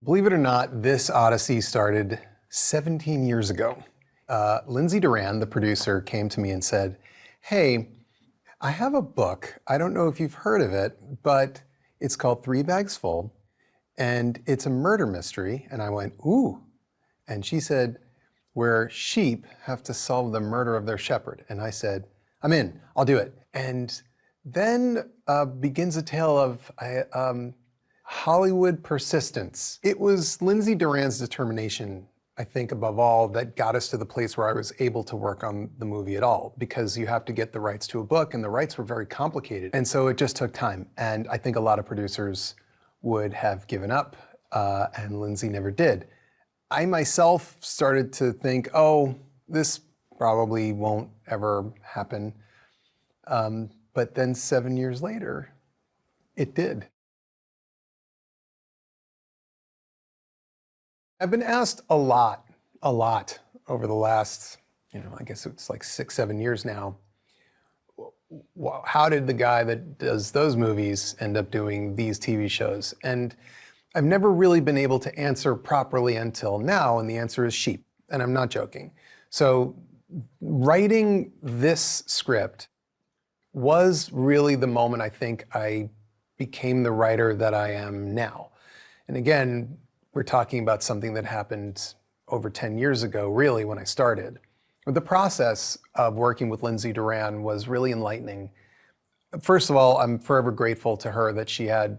Believe it or not, this odyssey started 17 years ago. Lindsay Duran, the producer, came to me and said, hey, I have a book. I don't know if you've heard of it, but it's called 3 Bags Full, and it's a murder mystery. And I went, ooh. And she said, where sheep have to solve the murder of their shepherd. And I said, I'm in, I'll do it. And then begins a tale of Hollywood persistence. It was Lindsay Duran's determination, I think, above all, that got us to the place where I was able to work on the movie at all, because you have to get the rights to a book, and the rights were very complicated. And so it just took time. And I think a lot of producers would have given up, and Lindsay never did. I myself started to think, oh, this probably won't ever happen. But then 7 years later, it did. I've been asked a lot over the last, I guess it's like 6, 7 years now. How did the guy that does those movies end up doing these TV shows? And I've never really been able to answer properly until now, and the answer is sheep, and I'm not joking. So writing this script was really the moment I think I became the writer that I am now. And again, we're talking about something that happened over 10 years ago, really, when I started. But the process of working with Lindsay Duran was really enlightening. First of all, I'm forever grateful to her that she had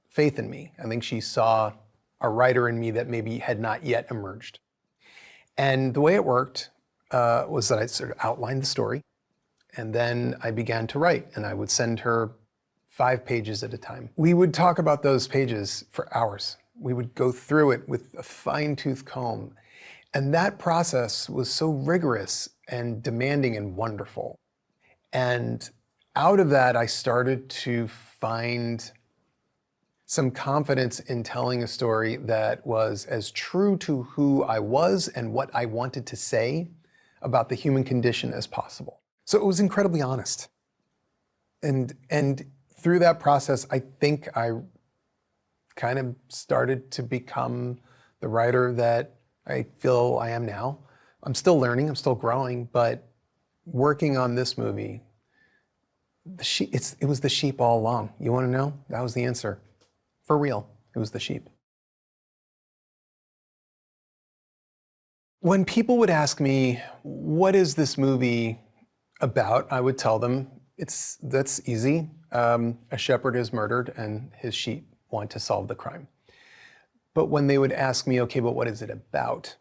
faith in me. I think she saw a writer in me that maybe had not yet emerged. And the way it worked was that I sort of outlined the story, and then I began to write, and I would send her 5 pages at a time. We would talk about those pages for hours. We would go through it with a fine-tooth comb. And that process was so rigorous and demanding and wonderful. And out of that, I started to find some confidence in telling a story that was as true to who I was and what I wanted to say about the human condition as possible. So it was incredibly honest. And through that process, I think I kind of started to become the writer that I feel I am now. I'm still learning, I'm still growing, but working on this movie, it was the sheep all along. You want to know? That was the answer. For real, it was the sheep. When people would ask me, what is this movie about? I would tell them, that's easy. A shepherd is murdered and his sheep want to solve the crime. But when they would ask me, okay, but what is it about?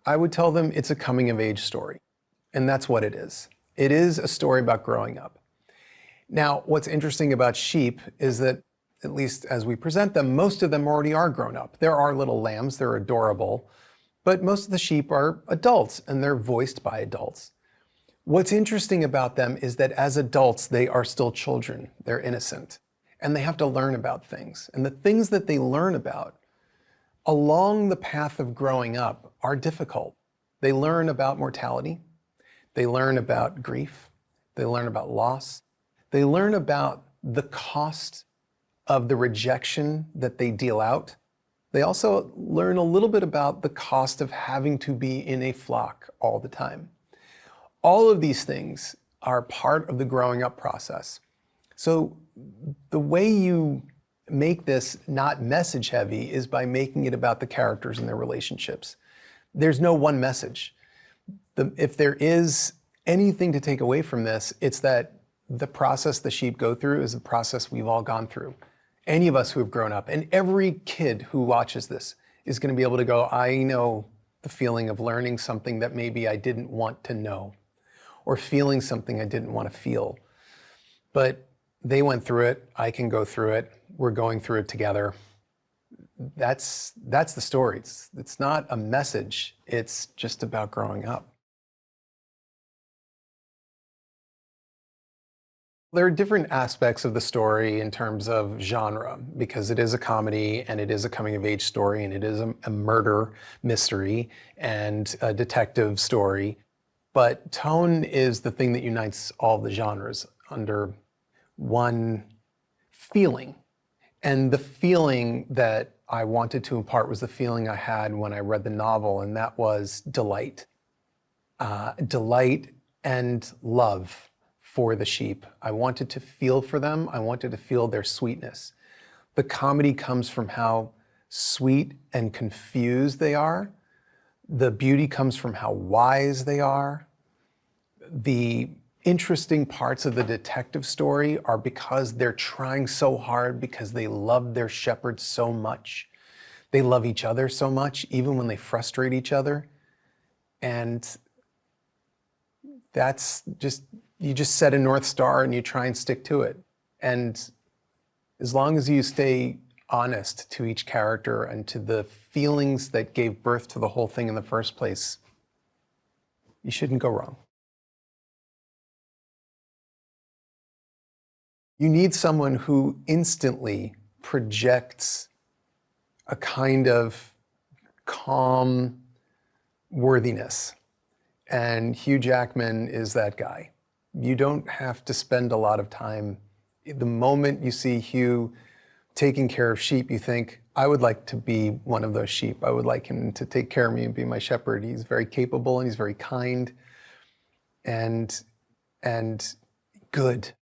I would tell them it's a coming of age story. And that's what it is. It is a story about growing up. Now, what's interesting about sheep is that, at least as we present them, most of them already are grown up. There are little lambs, they're adorable, but most of the sheep are adults and they're voiced by adults. What's interesting about them is that as adults, they are still children. They're innocent. And they have to learn about things. And the things that they learn about along the path of growing up are difficult. They learn about mortality. They learn about grief. They learn about loss. They learn about the cost of the rejection that they deal out. They also learn a little bit about the cost of having to be in a flock all the time. All of these things are part of the growing up process. So the way you make this not message heavy is by making it about the characters and their relationships. There's no one message. If there is anything to take away from this, it's that the process the sheep go through is the process we've all gone through. Any of us who have grown up, and every kid who watches this is going to be able to go, I know the feeling of learning something that maybe I didn't want to know, or feeling something I didn't want to feel. But they went through it, I can go through it, we're going through it together. That's the story. It's not a message, it's just about growing up. There are different aspects of the story in terms of genre, because it is a comedy and it is a coming of age story and it is a murder mystery and a detective story. But tone is the thing that unites all the genres under one feeling. And the feeling that I wanted to impart was the feeling I had when I read the novel, and that was delight. Delight and love for the sheep. I wanted to feel for them. I wanted to feel their sweetness. The comedy comes from how sweet and confused they are. The beauty comes from how wise they are. The interesting parts of the detective story are because they're trying so hard, because they love their shepherd so much. They love each other so much, even when they frustrate each other. And that's just, you just set a North Star and you try and stick to it. And as long as you stay honest to each character and to the feelings that gave birth to the whole thing in the first place, you shouldn't go wrong. You need someone who instantly projects a kind of calm worthiness. And Hugh Jackman is that guy. You don't have to spend a lot of time. The moment you see Hugh taking care of sheep, you think, I would like to be one of those sheep. I would like him to take care of me and be my shepherd. He's very capable and he's very kind and good.